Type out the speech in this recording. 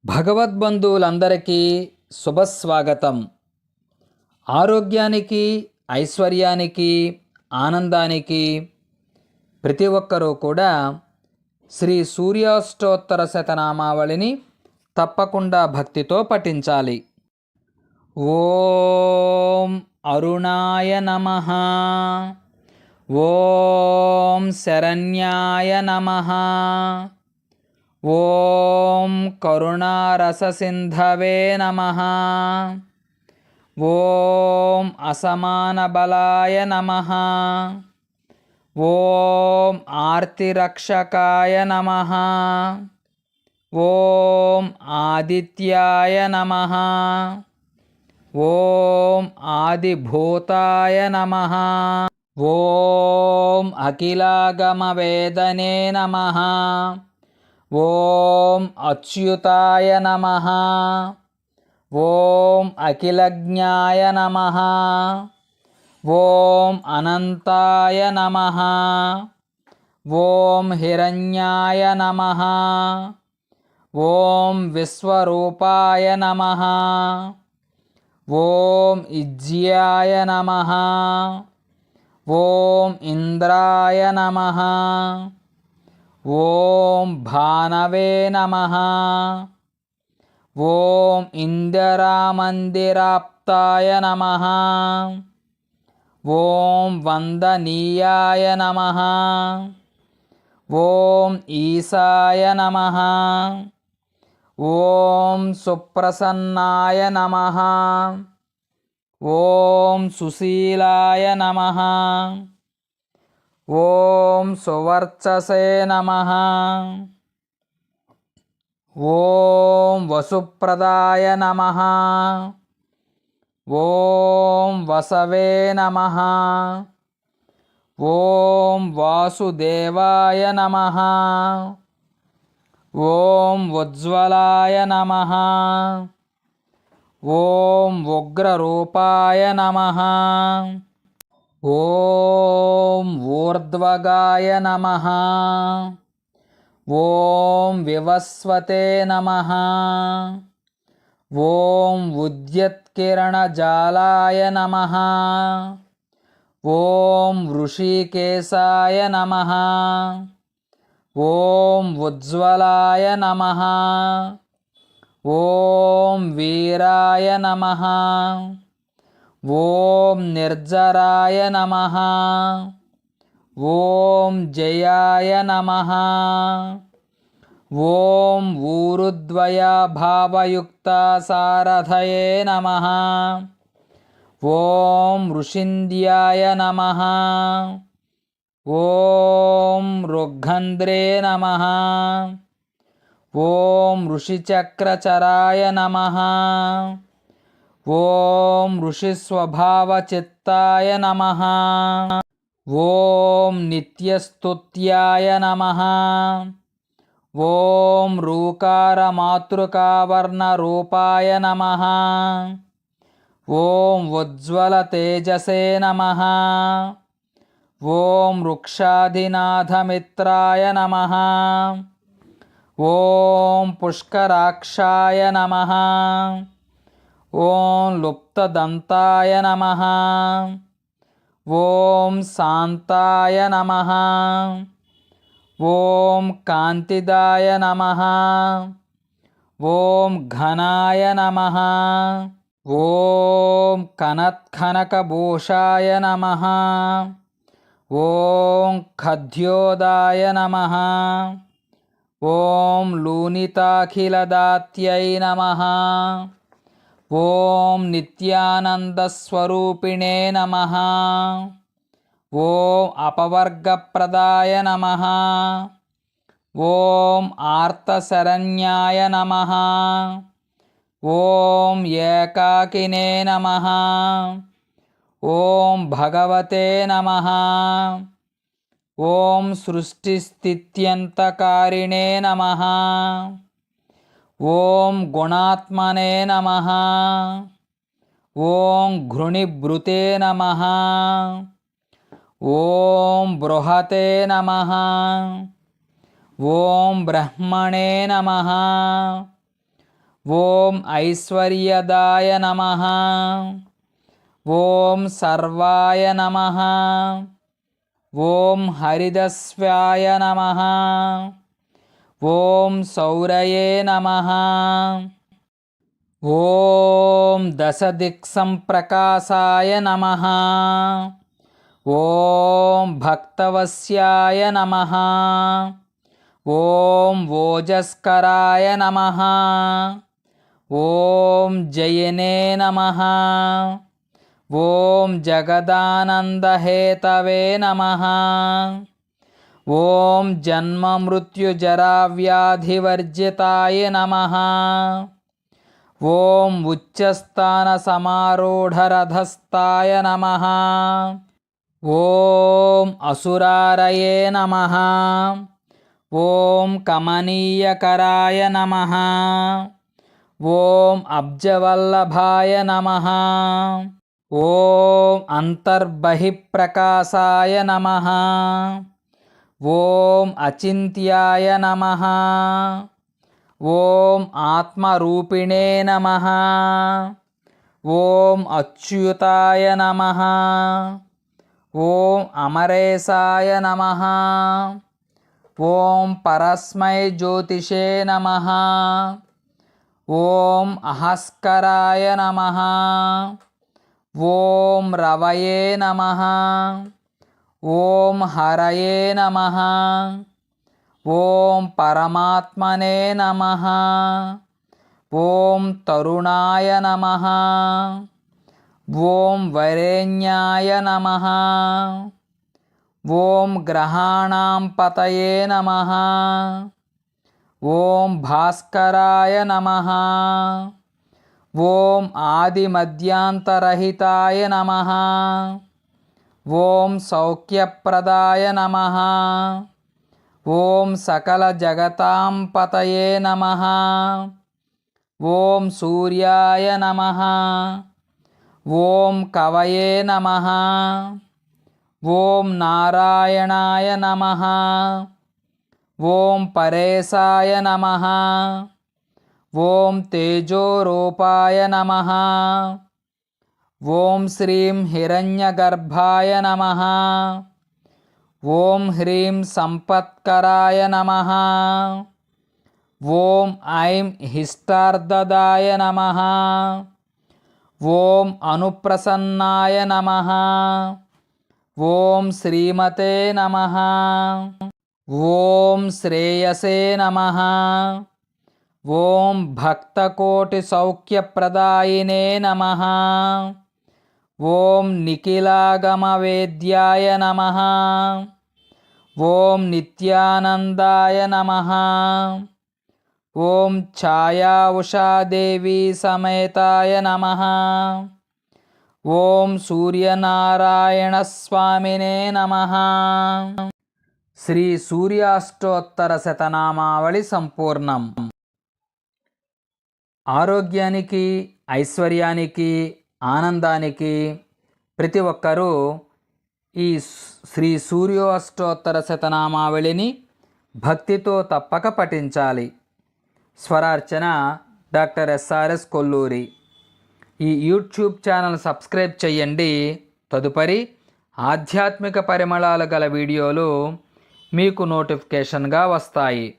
భగవద్బంధువులందరికీ శుభస్వాగతం. ఆరోగ్యానికి, ఐశ్వర్యానికి, ఆనందానికి ప్రతి ఒక్కరూ కూడా శ్రీ సూర్యాష్టోత్తర శతనామావళిని తప్పకుండా భక్తితో పఠించాలి. ఓం అరుణాయ నమః. ఓం శరణ్యాయ నమః. ఓం కరుణారససింధవే నమః. ఓం అసమానబలాయ నమః. ఓం ఆర్తిరక్షకాయ నమః. ఓం ఆదిత్యాయ నమః. ఓం ఆదిభూతాయ నమః. ఓం అఖిలాగమవేదనే నమః. ఓం అచ్యుతాయ నమః. ఓం అఖిలజ్ఞాయ నమః. ఓం అనంతాయ నమః. ఓం హిరణ్యాయ నమః. ఓం విశ్వరూపాయ నమః. ఓం ఇజ్యాయ నమః. ఓం ఇంద్రాయ నమః. ఓం భానవే నమః. ఓం ఇందిరామందిరాప్తాయ నమః. ఓం వందనీయాయ నమః. ఓం ఈశాయ నమః. ఓం సుప్రసన్నాయ నమః. ఓం సుశీలాయ నమః. ఓం సువర్చసే నమః. ఓం వసుప్రదాయ నమః. ఓం వసవే నమః. ఓం వాసుదేవాయ నమః. ఓం ఉజ్వలాయ నమః. ఓం ఉగ్రరూపాయ నమః. ఓం ఊర్ధ్వగాయ నమః. ఓం వివస్వతే నమః. ఓం ఉద్యత్కిరణజాలాయ నమః. ఓం వృషికేశాయ నమః. ఓం ఉజ్వలాయ నమః. ఓం వీరాయ నమః. ఓం నిర్జరాయ నమః. ఓం జయాయ నమః. ఓం ఊరుద్వయభావయుక్తసారథయే నమః. ఓం ఋషింద్యాయ నమః. ఓం రుగ్ఘంద్రే నమః. ఓం ఋషిచక్రచరాయ నమః. ఓం ఋషిస్వభావచిత్తాయ నమః. ఓం నిత్యస్తుత్యాయ నమః. ఓం రూకారమాతృకావర్ణరూపాయ నమః. ఓం ఉజ్వలతేజసే నమః. ఓం వృక్షాధినాథమిత్రాయ నమః. ఓం పుష్కరాక్షాయ నమః. ఓం లుప్తదంతాయ నమః. ఓం శాంతాయ నమః. ఓం కాంతిదాయ నమః. ఓం ఘనాయ నమః. ఓం కనత్కనకభూషాయ నమః. ఓం ఖద్యోదాయ నమః. ఓం లూనితాఖిలదాత్యై నమః. ఓం నిత్యానందస్వరూపిణే నమః. ఓం అపవర్గప్రదాయ నమః. ఓం ఆర్తశరణ్యాయ నమః. ఓం ఏకాకినే నమః. ఓం భగవతే నమః. ఓం సృష్టిస్థిత్యంతకారిణే నమః. ఓం గుణాత్మనే నమః. ఓం ఘృణిభృతే నమః. ఓం బృహతే నమః. ఓం బ్రహ్మణే నమః. ఓం ఐశ్వర్యదాయ నమః. ఓం సర్వాయ నమః. ఓం హరిదస్వాయ నమః. ఓం సౌరయే నమః. ఓం దశదిక్సంప్రకాశాయ నమః. ఓం భక్తవస్యాయ నమః. ఓం ఓజస్కరాయ నమః. ఓం జయనే నమః. ఓం జగదానందహేతవే నమః. ఓం జన్మమృత్యుజరావ్యాధివర్జితాయ నమః. ఓం ఉచ్చస్థానసమారూఢరథస్థాయ నమః. ఓం అసురారయే నమః. ఓం కమనీయకరాయ నమః. ఓం అబ్జవల్లభాయ నమః. ఓం అంతర్బహిఃప్రకాశాయ నమః. ఓం అచింత్యాయ నమః. ఓం ఆత్మరూపిణే నమః. ఓం అచ్యుతాయ నమః. ఓం అమరేశాయ నమః. ఓం పరస్మై జ్యోతిషే నమః. ఓం అహస్కరాయ నమః. ఓం రవయే నమః. ఓం హరయే నమః. ఓం పరమాత్మనే నమః. ఓం తరుణాయ నమః. ఓం వరేణ్యాయ నమః. ఓం గ్రహాణాం పతయే నమః. ఓం భాస్కరాయ నమః. ఓం ఆదిమధ్యాంతరహితాయ నమః. ఓం సౌఖ్యప్రదాయ నమః. ఓం సకల జగతాం పతయే నమః. ఓం సూర్యాయ నమః. ఓం కవయే నమః. ఓం నారాయణాయ నమః. ఓం పరేశాయ నమః. ఓం తేజోరూపాయ నమః. ఓం శ్రీం హిరణ్యగర్భాయ నమః. ఓం హ్రీం సంపత్కరాయ నమః. ఓం ఐం హిష్టార్థదాయ నమః. ఓం అనుప్రసన్నాయ నమః. ఓం శ్రీమతే నమః. ఓం శ్రేయసే నమః. ఓం భక్తకోటిసౌఖ్యప్రదాయినే నమః. ఓం నిఖిలాగమవేద్యాయ నమః. ఓం నిత్యానందాయ నమః. ఓం ఛాయా ఉషాదేవీ సమేతాయ నమః. ఓం సూర్యనారాయణ స్వామినే నమః. శ్రీ సూర్యాష్టోత్తర శతనామావళి సంపూర్ణం. ఆరోగ్యానికి, ఐశ్వర్యానికి, ఆనందానికి ప్రతి ఒక్కరూ ఈ శ్రీ సూర్యాష్టోత్తర శతనామావళిని భక్తితో తప్పక పఠించాలి. స్వరార్చన డాక్టర్ ఎస్ఆర్ఎస్ కొల్లూరి. ఈ యూట్యూబ్ ఛానల్ సబ్స్క్రైబ్ చేయండి. తదుపరి ఆధ్యాత్మిక పరిమళాలు గల వీడియోలు మీకు నోటిఫికేషన్గా వస్తాయి.